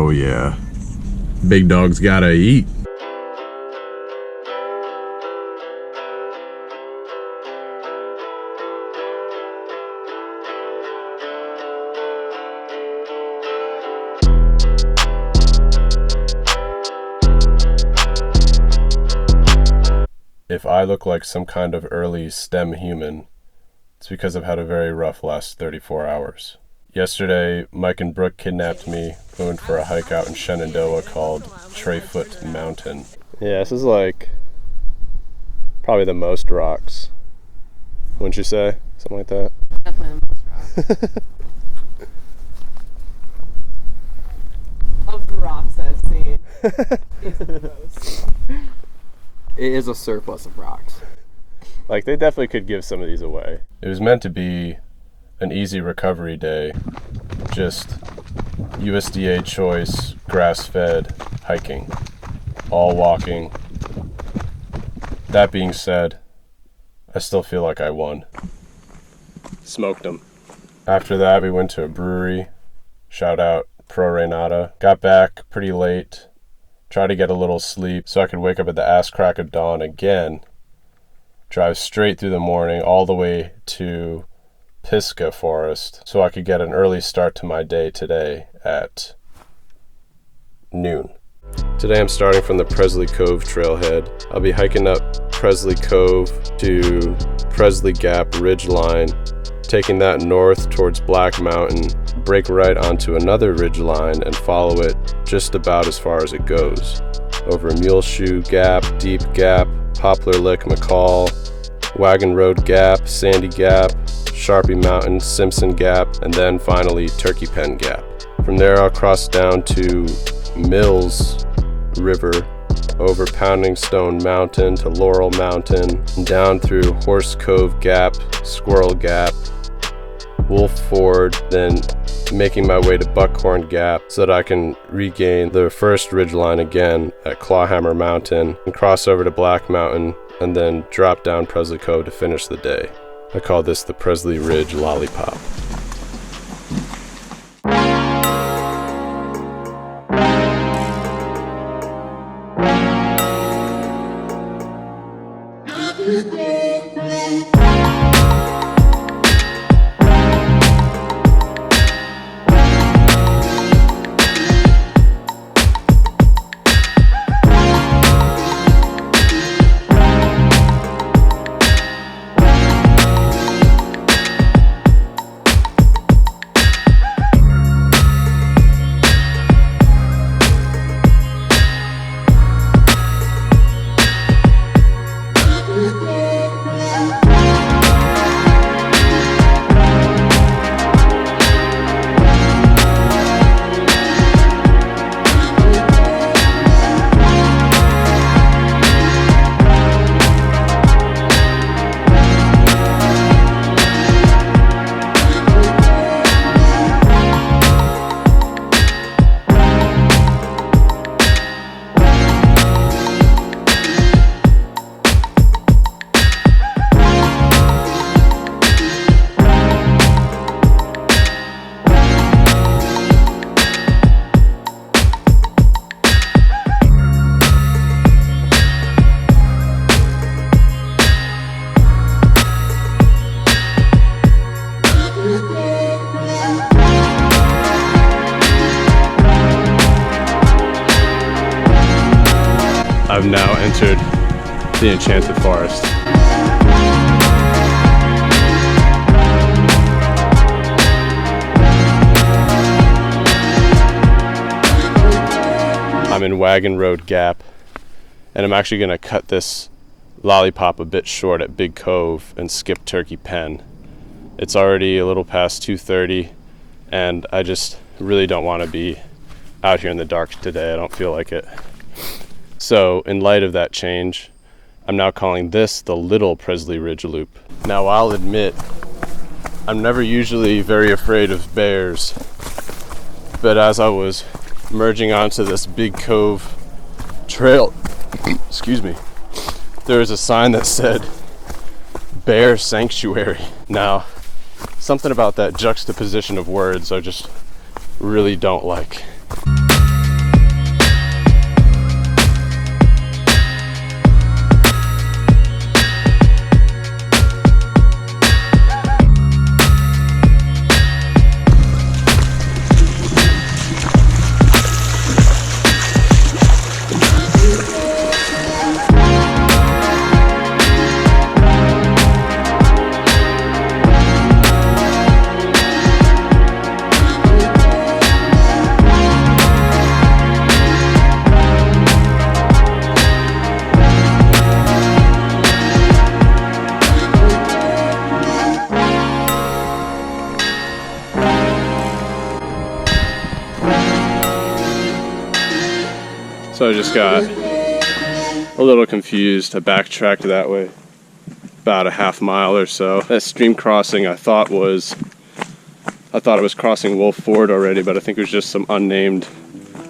Oh yeah, big dogs gotta eat. If I look like some kind of early STEM human, it's because I've had a very rough last 34 hours. Yesterday, Mike and Brooke kidnapped me, we went for a hike out in Shenandoah called Trefoot Mountain. Yeah, this is like probably the most rocks, wouldn't you say? Something like that? Definitely the most rocks. Of the rocks I've seen, it's the most. It is a surplus of rocks. Like, they definitely could give some of these away. It was meant to be an easy recovery day, just USDA choice, grass-fed hiking, all walking. That being said, I still feel like I won. Smoked them. After that, we went to a brewery. Shout out Pro Renata. Got back pretty late. Tried to get a little sleep so I could wake up at the ass crack of dawn again. Drive straight through the morning all the way to Pisgah Forest so I could get an early start to my day today at noon. Today I'm starting from the Pressley Cove trailhead. I'll be hiking up Pressley Cove to Pressley Gap Ridgeline, taking that north towards Black Mountain, break right onto another ridgeline and follow it just about as far as it goes. Over Muleshoe Gap, Deep Gap, Poplar Lick, McCall, Wagon Road Gap, Sandy Gap, Sharpie Mountain, Simpson Gap, and then finally Turkey Pen Gap. From there I'll cross down to Mills River, over Pounding Stone Mountain to Laurel Mountain, and down through Horse Cove Gap, Squirrel Gap, Wolf Ford, then making my way to Buckhorn Gap so that I can regain the first ridgeline again at Clawhammer Mountain and cross over to Black Mountain and then drop down Pressley Cove to finish the day. I call this the Pressley Ridge Lollipop. I've now entered the Enchanted Forest. I'm in Wagon Road Gap, and I'm actually going to cut this lollipop a bit short at Big Cove and skip Turkey Pen. It's already a little past 2:30, and I just really don't want to be out here in the dark today. I don't feel like it. So, in light of that change, I'm now calling this the Little Pressley Ridge Loop. Now, I'll admit, I'm never usually very afraid of bears, but as I was merging onto this Big Cove trail, excuse me, there was a sign that said Bear Sanctuary. Now, something about that juxtaposition of words I just really don't like. So I just got a little confused. I backtracked that way about a half mile or so. That stream crossing I thought it was crossing Wolf Ford already, but I think it was just some unnamed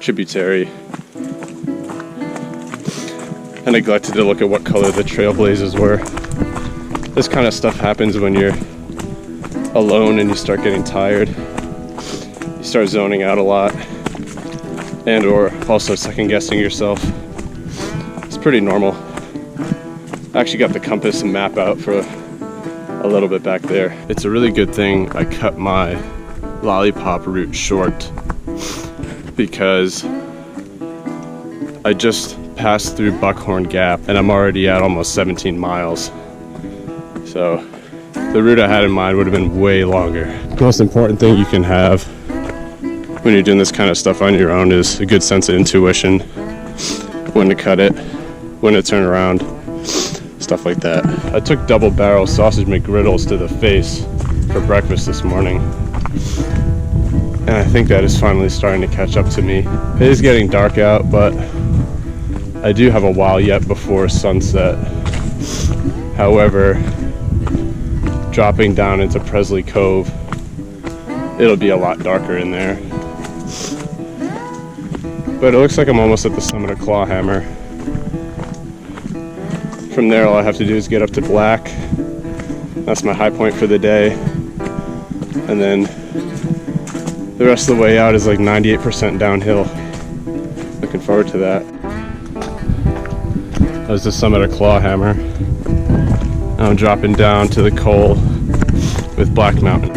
tributary. I neglected to look at what color the trailblazers were. This kind of stuff happens when you're alone and you start getting tired. You start zoning out a lot, and or also second guessing yourself. It's pretty normal. I actually got the compass and map out for a little bit back there. It's a really good thing I cut my Lollypop route short, because I just passed through Buckhorn Gap and I'm already at almost 17 miles. So the route I had in mind would have been way longer. The most important thing you can have when you're doing this kind of stuff on your own is a good sense of intuition. When to cut it, when to turn around, stuff like that. I took double barrel sausage McGriddles to the face for breakfast this morning, and I think that is finally starting to catch up to me. It is getting dark out, but I do have a while yet before sunset. However, dropping down into Pressley Cove, it'll be a lot darker in there. But it looks like I'm almost at the summit of Clawhammer. From there, all I have to do is get up to Black. That's my high point for the day. And then the rest of the way out is like 98% downhill. Looking forward to that. That was the summit of Clawhammer. Now I'm dropping down to the Cole with Black Mountain.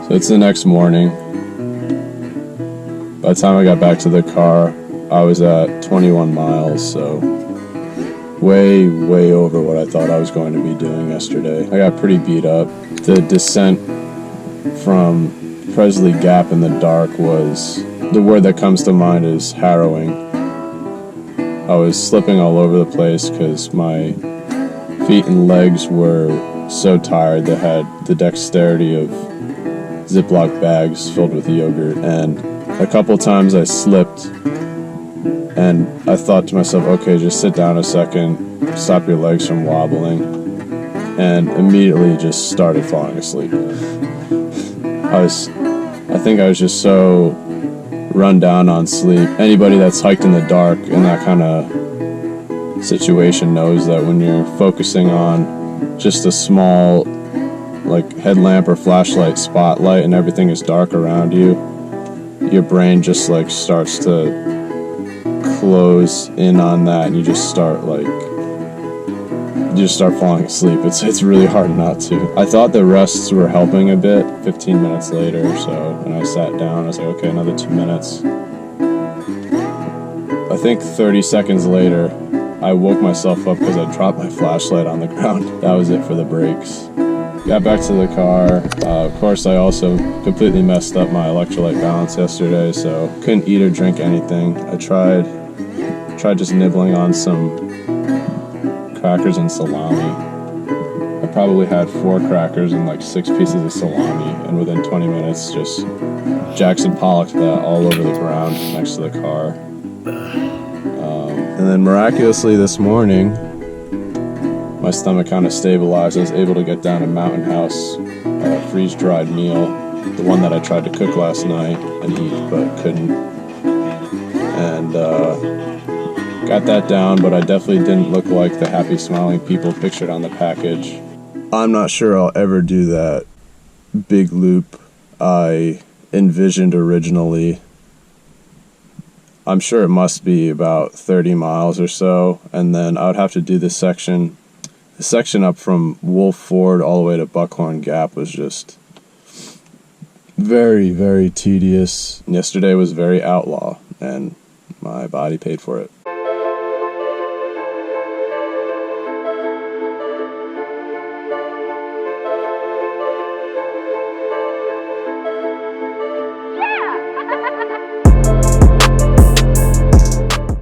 So it's the next morning. By the time I got back to the car, I was at 21 miles, so way over what I thought I was going to be doing yesterday. I got pretty beat up. The descent from Pressley Gap in the dark was, the word that comes to mind is harrowing. I was slipping all over the place because my feet and legs were so tired. They had the dexterity of Ziploc bags filled with yogurt, and a couple times I slipped and I thought to myself, okay, just sit down a second, stop your legs from wobbling, and immediately just started falling asleep. I think I was just so run down on sleep. Anybody that's hiked in the dark in that kind of situation knows that when you're focusing on just a small like headlamp or flashlight spotlight and everything is dark around you, your brain just like starts to close in on that, and you just start falling asleep. It's really hard not to. I thought the rests were helping a bit. 15 minutes later or so, and I sat down, I was like, okay, another 2 minutes. I think 30 seconds later I woke myself up because I dropped my flashlight on the ground. That was it for the brakes. Got back to the car. Of course, I also completely messed up my electrolyte balance yesterday, so couldn't eat or drink anything. I tried just nibbling on some crackers and salami. I probably had 4 crackers and like 6 pieces of salami, and within 20 minutes, just Jackson Pollocked that all over the ground next to the car. And then miraculously this morning, my stomach kind of stabilized. I was able to get down to Mountain House, freeze-dried meal, the one that I tried to cook last night and eat, but couldn't. And got that down, but I definitely didn't look like the happy, smiling people pictured on the package. I'm not sure I'll ever do that big loop I envisioned originally. I'm sure it must be about 30 miles or so, and then I would have to do the section up from Wolf Ford all the way to Buckhorn Gap was just very, very tedious. Yesterday was very outlaw, and my body paid for it.